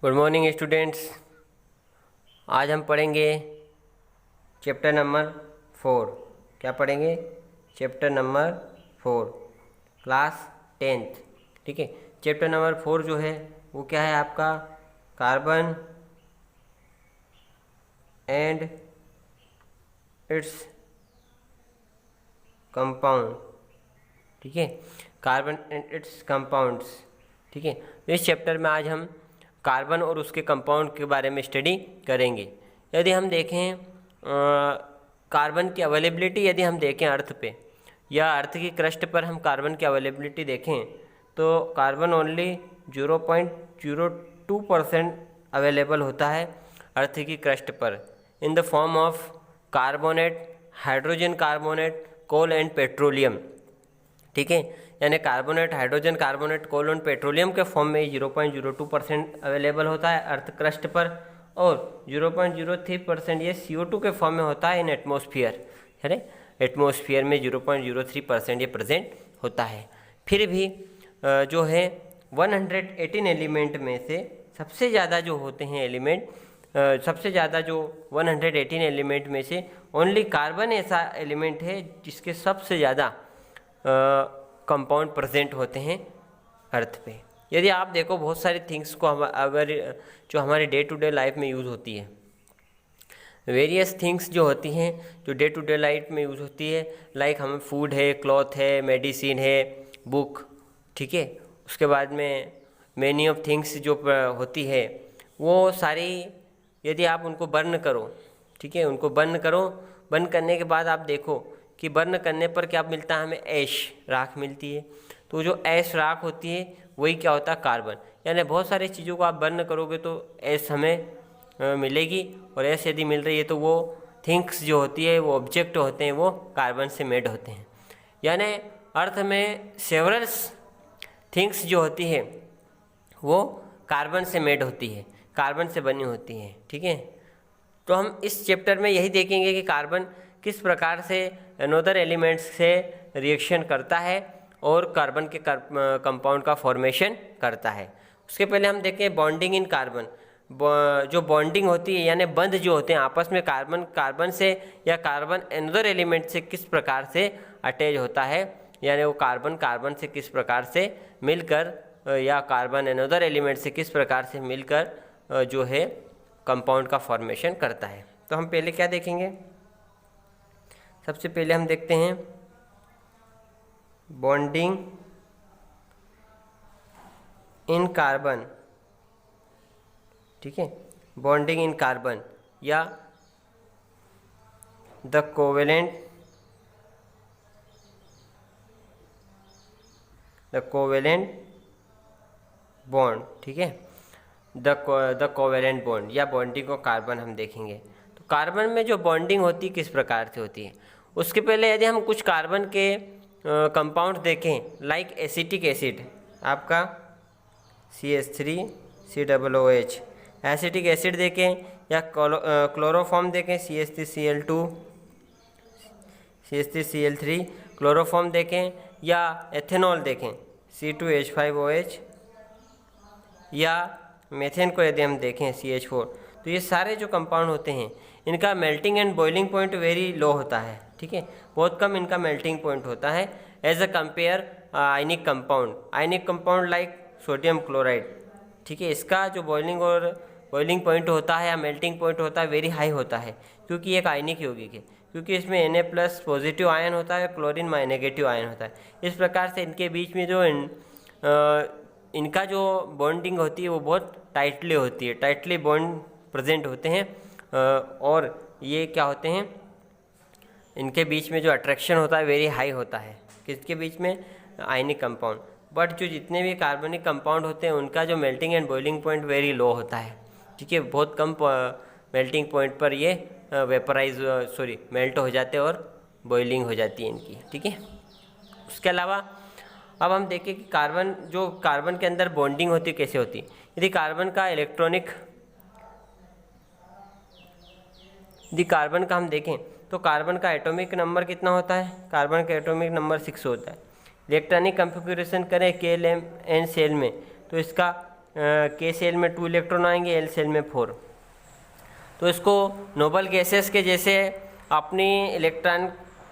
Good morning students. आज हम पढ़ेंगे चैप्टर नंबर 4। क्या पढ़ेंगे? Chapter number 4, class 10th। ठीक है, चैप्टर नंबर 4 जो है वो क्या है आपका? Carbon and its compound. ठीक है, कार्बन एंड इट्स कंपाउंड्स। ठीक है, तो इस चैप्टर में आज हम कार्बन और उसके कंपाउंड के बारे में स्टडी करेंगे। यदि हम देखें कार्बन की अवेलेबिलिटी, यदि हम देखें अर्थ पे या अर्थ की क्रस्ट पर हम कार्बन की अवेलेबिलिटी देखें तो कार्बन ओनली 0.02% अवेलेबल होता है अर्थ की क्रस्ट पर in the form of carbonate, hydrogen carbonate, coal and petroleum. ठीक है, यानी carbonate, hydrogen carbonate, coal and petroleum के फॉर्म में 0.02% अवेलेबल होता है अर्थ क्रस्ट पर, और 0.03% ये CO2 के फॉर्म में होता है इन एटमॉस्फेयर। है एटमॉस्फेयर में 0.03% ये प्रेजेंट होता है। फिर भी जो है 118 एलिमेंट में से सबसे ज़्यादा जो होते हैं एलिमेंट, सबसे ज़्यादा जो 118 एलिमेंट में से ओनली कार्बन ऐसा एलिमेंट है जिसके सबसे ज़्यादा कंपाउंड प्रेजेंट होते हैं अर्थ पे। यदि आप देखो बहुत सारी थिंग्स को हम अगर जो हमारे डे टू डे लाइफ में यूज़ होती है, वेरियस थिंग्स जो होती हैं जो डे टू डे लाइफ में यूज़ होती है, लाइक हमें फूड है, क्लॉथ है, मेडिसिन है, बुक। ठीक है, उसके बाद में मैनी ऑफ थिंग्स जो होती है वो सारी यदि आप उनको बर्न करो, ठीक है, उनको बर्न करो, बर्न करने के बाद आप देखो कि बर्न करने पर क्या मिलता है हमें? ऐश, राख मिलती है। तो जो ऐश राख होती है वही क्या होता है? कार्बन। यानी बहुत सारी चीज़ों को आप बर्न करोगे तो ऐश हमें मिलेगी, और ऐश यदि मिल रही है तो वो थिंग्स जो होती है, वो ऑब्जेक्ट होते हैं, वो कार्बन से मेड होते हैं। यानी अर्थ में सेवरल्स थिंग्स जो होती है वो कार्बन से मेड होती है, कार्बन से बनी होती है। ठीक है, तो हम इस चैप्टर में यही देखेंगे कि कार्बन किस प्रकार से अनदर एलिमेंट्स से रिएक्शन करता है और कार्बन के कंपाउंड का फॉर्मेशन करता है। उसके पहले हम देखें बॉन्डिंग इन कार्बन। जो बॉन्डिंग होती है यानी बंध जो होते हैं आपस में, कार्बन कार्बन से या कार्बन अनदर एलिमेंट से किस प्रकार से अटैच होता है, यानी वो कार्बन कार्बन से किस प्रकार से मिलकर या कार्बन अनदर एलिमेंट से किस प्रकार से मिलकर जो है कंपाउंड का फॉर्मेशन करता है। तो हम पहले क्या देखेंगे? सबसे पहले हम देखते हैं बॉन्डिंग इन कार्बन। ठीक है, बॉन्डिंग इन कार्बन या द कोवेलेंट बॉन्ड। ठीक है, द कोवेलेंट बॉन्ड या बॉन्डिंग ऑफ कार्बन हम देखेंगे। तो कार्बन में जो बॉन्डिंग होती है किस प्रकार से होती है, उसके पहले यदि हम कुछ कार्बन के कंपाउंड देखें, लाइक एसिटिक एसिड, आपका CH3COOH एसिटिक एसिड देखें, या क्लोरोफॉर्म देखें CH3Cl2 क्लोरोफॉर्म देखें, या एथेनॉल देखें C2H5OH, या मेथेन को यदि हम देखें CH4, तो ये सारे जो कंपाउंड होते हैं इनका melting and boiling point very low होता है। ठीक है, बहुत कम इनका मेल्टिंग पॉइंट होता है as a compare ionic compound like sodium chloride. ठीक है, इसका जो बॉइलिंग पॉइंट होता है या मेल्टिंग पॉइंट होता है वेरी हाई होता है, क्योंकि एक आयनिक यौगिक है, क्योंकि इसमें Na+ पॉजिटिव आयन होता है, क्लोरीन नेगेटिव आयन होता है। इस प्रकार से इनके बीच में जो इनका जो बॉन्डिंग होती है वो बहुत टाइटली होती है, टाइटली बॉन्ड प्रेजेंट होते हैं, और ये क्या होते हैं, इनके बीच में जो अट्रैक्शन होता है वेरी हाई होता है, किसके बीच में? Ionic compound. बट जो जितने भी कार्बनिक कंपाउंड होते हैं उनका जो melting and boiling point very low होता है। ठीक है, बहुत कम मेल्टिंग पॉइंट पर ये मेल्ट हो जाते हैं और बॉइलिंग हो जाती है इनकी। ठीक है, उसके अलावा अब हम देखें कि कार्बन के अंदर बॉन्डिंग होती है कैसे होती है। यदि कार्बन का हम देखें तो कार्बन का एटॉमिक नंबर कितना होता है? कार्बन का एटॉमिक नंबर 6 होता है। इलेक्ट्रॉनिक कॉन्फ़िगरेशन करें KLMN सेल में तो इसका के सेल में 2 इलेक्ट्रॉन आएंगे, एल सेल में 4। तो इसको नोबल गैसेस के जैसे अपनी इलेक्ट्रॉन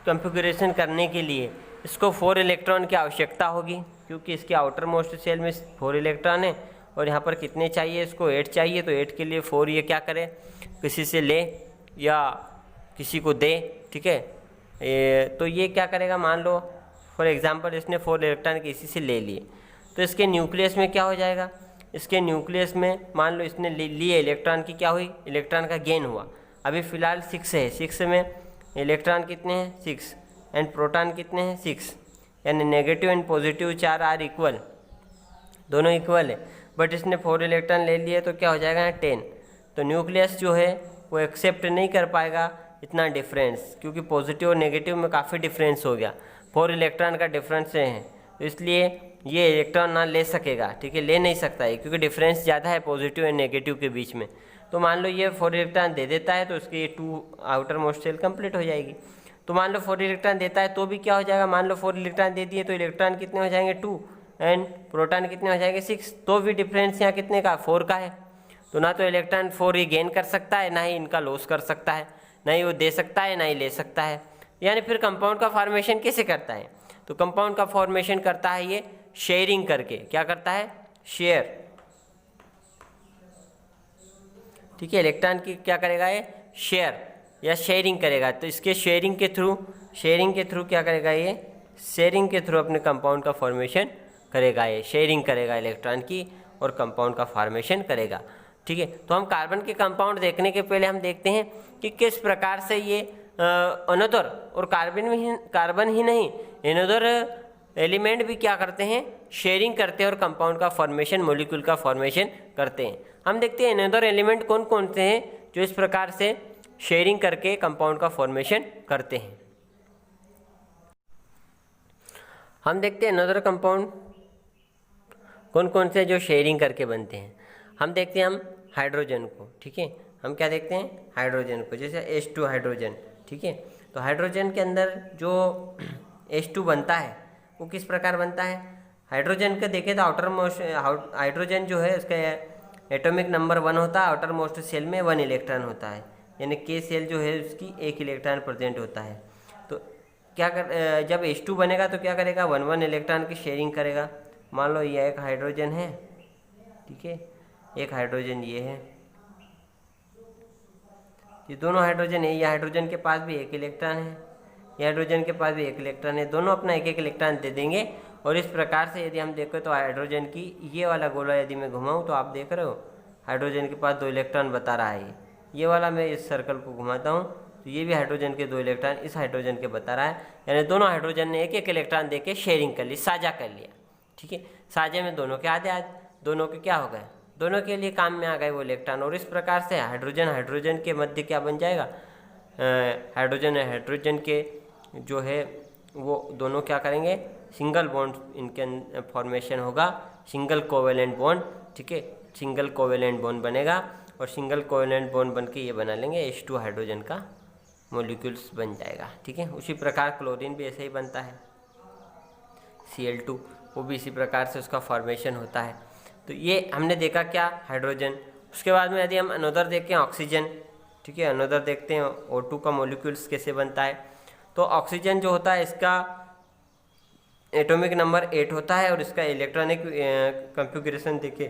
कॉन्फ़िगरेशन करने के लिए इसको 4 इलेक्ट्रॉन की आवश्यकता होगी, क्योंकि इसके आउटर मोस्ट सेल में 4 इलेक्ट्रॉन है और यहाँ पर कितने चाहिए, इसको 8 चाहिए। तो 8 के लिए 4 ये क्या करे, किसी से ले या किसी को दे, ठीक है। तो ये क्या करेगा, मान लो फॉर एग्जांपल इसने 4 इलेक्ट्रॉन किसी से ले लिए, तो इसके न्यूक्लियस में क्या हो जाएगा, इसके न्यूक्लियस में मान लो इसने लिए इलेक्ट्रॉन की क्या हुई, इलेक्ट्रॉन का गेन हुआ। अभी फ़िलहाल 6 है, 6 में इलेक्ट्रॉन कितने हैं, 6, एंड प्रोटॉन कितने हैं, 6, यानी negative and positive charge are equal, दोनों इक्वल है। बट इसने 4 इलेक्ट्रॉन ले लिए तो क्या हो जाएगा 10। तो न्यूक्लियस जो है वो एक्सेप्ट नहीं कर पाएगा इतना डिफरेंस, क्योंकि पॉजिटिव और नेगेटिव में काफ़ी डिफरेंस हो गया, 4 इलेक्ट्रॉन का डिफरेंस है। तो इसलिए ये इलेक्ट्रॉन ना ले सकेगा, ठीक है, ले नहीं सकता है, क्योंकि डिफरेंस ज़्यादा है पॉजिटिव और नेगेटिव के बीच में। तो मान लो ये 4 इलेक्ट्रॉन दे देता है तो उसकी ये 2 आउटर मोस्ट सेल कंप्लीट हो जाएगी। तो मान लो 4 इलेक्ट्रॉन देता है तो भी क्या हो जाएगा, मान लो 4 इलेक्ट्रॉन दे दिए तो इलेक्ट्रॉन कितने हो जाएंगे 2, एंड प्रोटॉन कितने हो जाएंगे 6। तो भी डिफरेंस यहाँ कितने का, 4 का है। तो ना तो इलेक्ट्रॉन 4 ही गेन कर सकता है, ना ही इनका लॉस कर सकता है, ना ही वो दे सकता है, ना ही ले सकता है। यानी फिर कंपाउंड का फॉर्मेशन कैसे करता है, तो कंपाउंड का फॉर्मेशन करता है ये शेयरिंग करके। क्या करता है, शेयर, ठीक है। इलेक्ट्रॉन की क्या करेगा, ये शेयर या शेयरिंग करेगा। तो इसके शेयरिंग के थ्रू क्या करेगा, ये शेयरिंग के थ्रू अपने कंपाउंड का फॉर्मेशन करेगा, ये शेयरिंग करेगा इलेक्ट्रॉन की और कंपाउंड का फॉर्मेशन करेगा, ठीक है। तो हम कार्बन के कंपाउंड देखने के पहले हम देखते हैं कि किस प्रकार से ये अनदर और कार्बन ही नहीं अनदर एलिमेंट भी क्या करते हैं, शेयरिंग करते हैं और कंपाउंड का फॉर्मेशन, मॉलिक्यूल का फॉर्मेशन करते हैं। हम देखते हैं अनदर एलिमेंट कौन कौन से हैं जो इस प्रकार से शेयरिंग करके कंपाउंड का फॉर्मेशन करते हैं। हम देखते हैं अनदर कंपाउंड कौन कौन से जो शेयरिंग करके बनते हैं। हम देखते हैं हम हाइड्रोजन को, ठीक है। हम क्या देखते हैं, हाइड्रोजन को, जैसे H2 हाइड्रोजन, ठीक है। तो हाइड्रोजन के अंदर जो H2 बनता है वो किस प्रकार बनता है, हाइड्रोजन का देखें तो आउटर मोस्ट हाइड्रोजन जो है उसका एटॉमिक नंबर 1 होता है, आउटर मोस्ट सेल में 1 इलेक्ट्रॉन होता है, यानी K सेल जो है उसकी 1 इलेक्ट्रॉन प्रेजेंट होता है। तो क्या कर जब H2 बनेगा तो क्या करेगा, 1 इलेक्ट्रॉन की शेयरिंग करेगा। मान लो ये एक हाइड्रोजन है, ठीक है, एक हाइड्रोजन ये है, ये दोनों हाइड्रोजन है। ये हाइड्रोजन के पास भी 1 इलेक्ट्रॉन है, ये हाइड्रोजन के पास भी 1 इलेक्ट्रॉन है, दोनों अपना 1 इलेक्ट्रॉन दे देंगे। और इस प्रकार से यदि हम देखें तो हाइड्रोजन की ये वाला गोला यदि मैं घुमाऊँ तो आप देख रहे हो हाइड्रोजन के पास 2 इलेक्ट्रॉन बता रहा है। ये वाला मैं इस सर्कल को घुमाता हूँ तो ये भी हाइड्रोजन के 2 इलेक्ट्रॉन इस हाइड्रोजन के बता रहा है, यानी दोनों हाइड्रोजन ने 1 इलेक्ट्रॉन दे के शेयरिंग कर ली, साझा कर लिया, ठीक है। साझे में दोनों के आधे दोनों के क्या हो गए, दोनों के लिए काम में आ गए वो इलेक्ट्रॉन। और इस प्रकार से हाइड्रोजन के मध्य क्या बन जाएगा, हाइड्रोजन के जो है वो दोनों क्या करेंगे, सिंगल बॉन्ड इनके फॉर्मेशन होगा, सिंगल कोवेलेंट बॉन्ड, ठीक है। सिंगल कोवेलेंट बॉन्ड बनेगा और सिंगल कोवेलेंट बॉन्ड बन के ये बना लेंगे H2 हाइड्रोजन का मॉलिक्यूल्स बन जाएगा, ठीक है। उसी प्रकार क्लोरीन भी ऐसे ही बनता है, Cl2, वो भी इसी प्रकार से उसका फॉर्मेशन होता है। तो ये हमने देखा क्या, हाइड्रोजन। उसके बाद में यदि हम अनदर देखें ऑक्सीजन, ठीक है, अनदर देखते हैं O2 का मॉलिक्यूल्स कैसे बनता है। तो ऑक्सीजन जो होता है इसका एटॉमिक नंबर 8 होता है और इसका इलेक्ट्रॉनिक कॉन्फ़िगरेशन देखें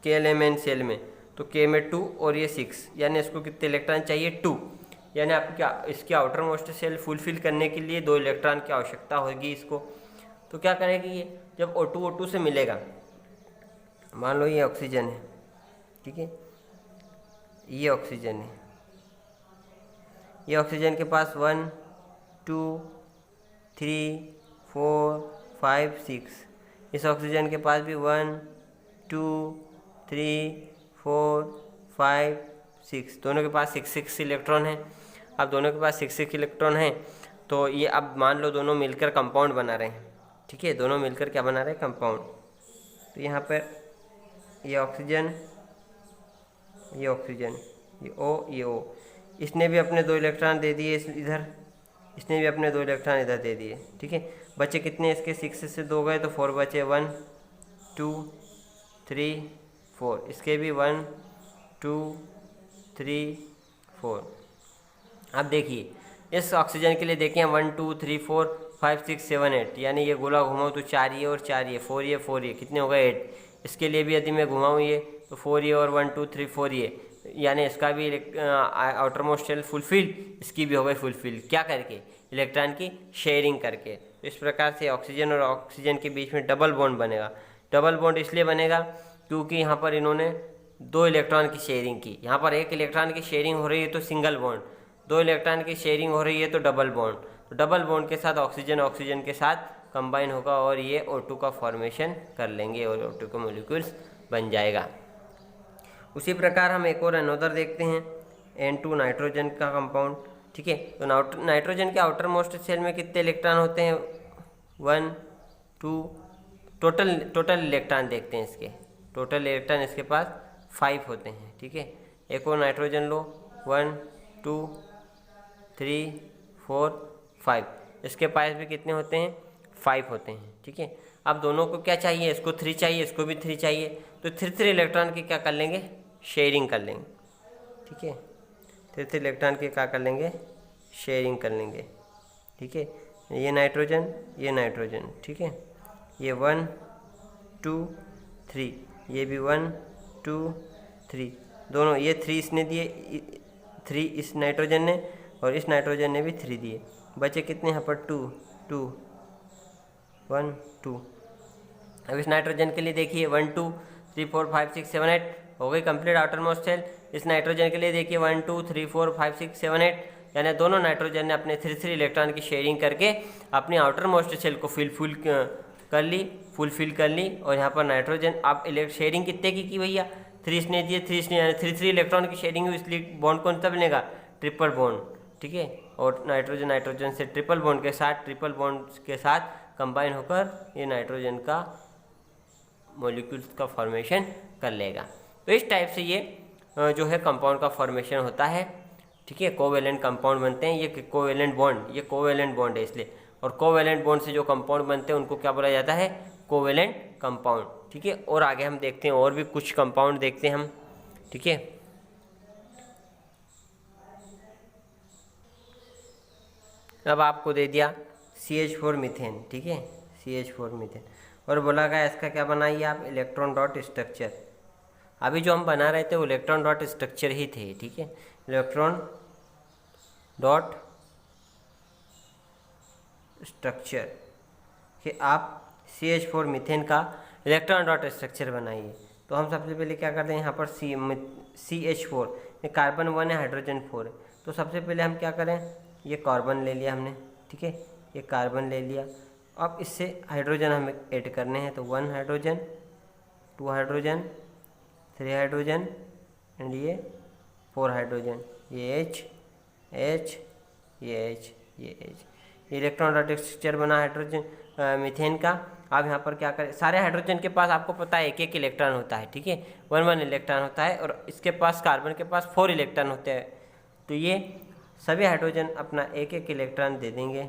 KLMN सेल में तो K में 2 और ये 6, यानी इसको कितने इलेक्ट्रॉन चाहिए, 2, यानी आपकी इसकी आउटर मोस्ट सेल फुलफिल करने के लिए 2 इलेक्ट्रॉन की आवश्यकता होगी इसको। तो क्या करेगी ये, जब O2 से मिलेगा, मान लो ये ऑक्सीजन है, ठीक है, ये ऑक्सीजन है, ये ऑक्सीजन के पास 1 2 3 4 5 6, इस ऑक्सीजन के पास भी 1 2 3 4 5 6, दोनों के पास 6 इलेक्ट्रॉन है। अब दोनों के पास 6 इलेक्ट्रॉन हैं तो ये अब मान लो दोनों मिलकर कंपाउंड बना रहे हैं, ठीक है, दोनों मिलकर क्या बना रहे हैं, कंपाउंड। तो यहाँ पर ये ऑक्सीजन, ये ऑक्सीजन, ये O, इसने भी अपने 2 इलेक्ट्रॉन दे दिए इधर, इसने भी अपने 2 इलेक्ट्रॉन इधर दे दिए, ठीक है। बचे कितने इसके, 6 से 2 गए तो 4 बचे, 1 2 3 4, इसके भी 1 2 3 4। अब देखिए इस ऑक्सीजन के लिए देखें 1 2 3 4 5 6 7 8, यानी ये गोला घुमाऊँ तो 4 ये और 4 ये, 4 ये 4 ये, कितने हो गए 8। इसके लिए भी यदि मैं घुमाऊँ ये तो 4 ये और 1 2 3 4 ये, यानी इसका भी आउटर मोस्ट शेल फुलफिल, इसकी भी हो गई फुलफिल, क्या करके, इलेक्ट्रॉन की शेयरिंग करके। तो इस प्रकार से ऑक्सीजन और ऑक्सीजन के बीच में डबल बॉन्ड बनेगा। डबल बॉन्ड इसलिए बनेगा क्योंकि यहाँ पर इन्होंने 2 इलेक्ट्रॉन की शेयरिंग की। यहाँ पर 1 इलेक्ट्रॉन की शेयरिंग हो रही है तो सिंगल बॉन्ड, 2 इलेक्ट्रॉन की शेयरिंग हो रही है तो डबल बॉन्ड। तो डबल बॉन्ड के साथ ऑक्सीजन के साथ कंबाइन होगा और ये O2 का फॉर्मेशन कर लेंगे और O2 का मॉलिक्यूल्स बन जाएगा। उसी प्रकार हम एक और अनोदर देखते हैं, N2 नाइट्रोजन का कंपाउंड। ठीक है, तो नाइट्रोजन के आउटर मोस्ट शेल में कितने इलेक्ट्रॉन होते हैं, 1 2, टोटल इलेक्ट्रॉन देखते हैं इसके, टोटल इलेक्ट्रॉन इसके पास 5 होते हैं। ठीक है, एक और नाइट्रोजन लो, 1 2 3 4 5, इसके पास भी कितने होते हैं, 5 होते हैं। ठीक है, अब दोनों को क्या चाहिए, इसको 3 चाहिए, इसको भी 3 चाहिए, तो 3 इलेक्ट्रॉन की क्या कर लेंगे, शेयरिंग कर लेंगे। ठीक है, 3 इलेक्ट्रॉन की क्या कर लेंगे, शेयरिंग कर लेंगे। ठीक है, ये नाइट्रोजन, ठीक है, ये 1 2 3, ये भी 1 2 3, दोनों ये 3 इसने दिए, 3 इस नाइट्रोजन ने और इस नाइट्रोजन ने भी 3 दिए, बचे कितने यहाँ पर 2 2 1 2। अब इस नाइट्रोजन के लिए देखिए 1 2 3 4 5 6 7 8 हो गई कंप्लीट आउटर मोस्ट शेल। इस नाइट्रोजन के लिए देखिए 1 2 3 4 5 6 7 8, यानी दोनों नाइट्रोजन ने अपने 3 इलेक्ट्रॉन की शेयरिंग करके अपनी आउटर मोस्ट शेल को फुलफिल कर ली। और यहाँ पर नाइट्रोजन आप शेयरिंग कितने की भैया, 3 इसने दिए, 3 इसने, यानी 3 इलेक्ट्रॉन की शेयरिंग हुई, इसलिए बॉन्ड कौन सा बनेगा, ट्रिपल बॉन्ड। ठीक है, और नाइट्रोजन से ट्रिपल बॉन्ड के साथ कंबाइन होकर ये नाइट्रोजन का मॉलिक्यूल्स का फॉर्मेशन कर लेगा। तो इस टाइप से ये जो है कंपाउंड का फॉर्मेशन होता है। ठीक है, कोवेलेंट कंपाउंड बनते हैं, ये कोवेलेंट बॉन्ड है इसलिए, और कोवेलेंट बॉन्ड से जो कंपाउंड बनते हैं उनको क्या बोला जाता है, कोवेलेंट कंपाउंड। ठीक है, और आगे हम देखते हैं और भी कुछ कंपाउंड देखते हैं हम। ठीक है, अब आपको दे दिया CH4 मीथेन। ठीक है, CH4 मीथेन, और बोला गया इसका क्या बनाइए आप, इलेक्ट्रॉन डॉट स्ट्रक्चर। अभी जो हम बना रहे थे वो इलेक्ट्रॉन डॉट स्ट्रक्चर ही थे। ठीक है, इलेक्ट्रॉन डॉट स्ट्रक्चर कि आप CH4 मीथेन का इलेक्ट्रॉन डॉट स्ट्रक्चर बनाइए। तो हम सबसे पहले क्या करते हैं, यहाँ पर CH4 ये कार्बन 1 है, हाइड्रोजन 4 है, तो सबसे पहले हम क्या करें, ये कार्बन ले लिया हमने। ठीक है, ये कार्बन ले लिया, अब इससे हाइड्रोजन हमें ऐड करने हैं, तो 1 हाइड्रोजन 2 हाइड्रोजन 3 हाइड्रोजन एंड ये 4 हाइड्रोजन, ये H ये इलेक्ट्रॉन डॉट स्ट्रक्चर बना हाइड्रोजन मीथेन का। अब यहाँ पर क्या करें, सारे हाइड्रोजन के पास आपको पता है एक इलेक्ट्रॉन होता है। ठीक है, 1 इलेक्ट्रॉन होता है, और इसके पास कार्बन के पास 4 इलेक्ट्रॉन होते हैं। तो ये सभी हाइड्रोजन अपना एक इलेक्ट्रॉन दे देंगे,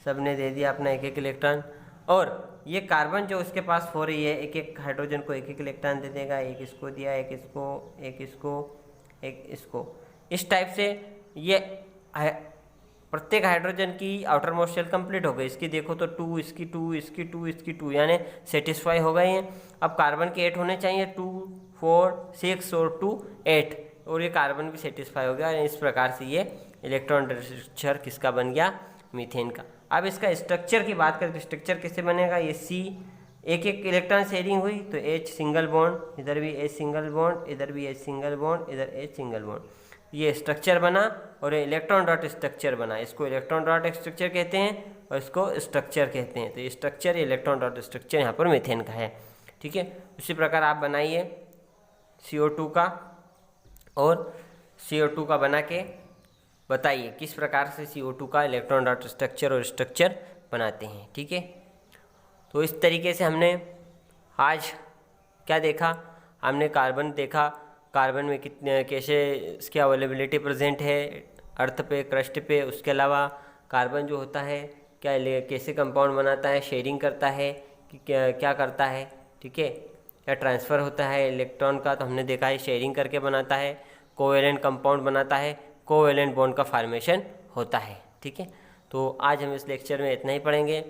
सब ने दे दिया अपना एक इलेक्ट्रॉन, और ये कार्बन जो उसके पास 4 है, ये एक हाइड्रोजन को एक इलेक्ट्रॉन दे देगा, एक इसको दिया, एक इसको। इस टाइप से ये प्रत्येक हाइड्रोजन की आउटर मोस्ट शेल कंप्लीट हो गई। इसकी देखो तो 2 इसकी 2 यानी सेटिस्फाई हो गए हैं। अब कार्बन के 8 होने चाहिए, 2 4 6 और 2 8, और ये कार्बन भी सेटिस्फाई हो गया। इस प्रकार से ये इलेक्ट्रॉन स्ट्रक्चर किसका बन गया, मीथेन का। अब इसका स्ट्रक्चर की बात करें तो स्ट्रक्चर कैसे बनेगा, ये C एक इलेक्ट्रॉन शेयरिंग हुई तो H सिंगल बॉन्ड, इधर भी H सिंगल बॉन्ड, इधर भी H सिंगल बॉन्ड, इधर H सिंगल बॉन्ड, ये स्ट्रक्चर बना और ये इलेक्ट्रॉन डॉट स्ट्रक्चर बना। इसको इलेक्ट्रॉन डॉट स्ट्रक्चर कहते हैं और इसको स्ट्रक्चर कहते हैं। तो ये स्ट्रक्चर इलेक्ट्रॉन डॉट स्ट्रक्चर यहाँ पर मीथेन का है। ठीक है, उसी प्रकार आप बनाइए CO2 का, और CO2 का बना के बताइए किस प्रकार से CO2 का इलेक्ट्रॉन डॉट स्ट्रक्चर और स्ट्रक्चर बनाते हैं। ठीक है, तो इस तरीके से हमने आज क्या देखा, हमने कार्बन देखा, कार्बन में कितने कैसे इसकी अवेलेबिलिटी प्रेजेंट है अर्थ पे, क्रस्ट पे। उसके अलावा कार्बन जो होता है क्या कैसे कंपाउंड बनाता है, शेयरिंग करता है, कि क्या क्या करता है, ठीक है। या ट्रांसफ़र होता है इलेक्ट्रॉन का, तो हमने देखा है शेयरिंग करके बनाता है, कोवेलेंट कंपाउंड बनाता है, कोवेलेंट बॉन्ड का फॉर्मेशन होता है, ठीक है। तो आज हम इस लेक्चर में इतना ही पढ़ेंगे,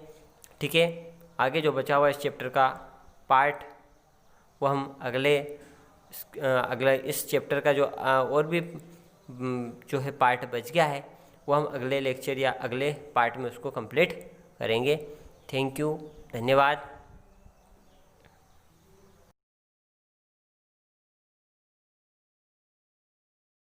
ठीक है। आगे जो बचा हुआ इस चैप्टर का पार्ट वो हम अगले इस चैप्टर का जो और भी जो है पार्ट बच गया है वो हम अगले लेक्चर या अगले पार्ट में उसको कंप्लीट करेंगे। थैंक यू, धन्यवाद।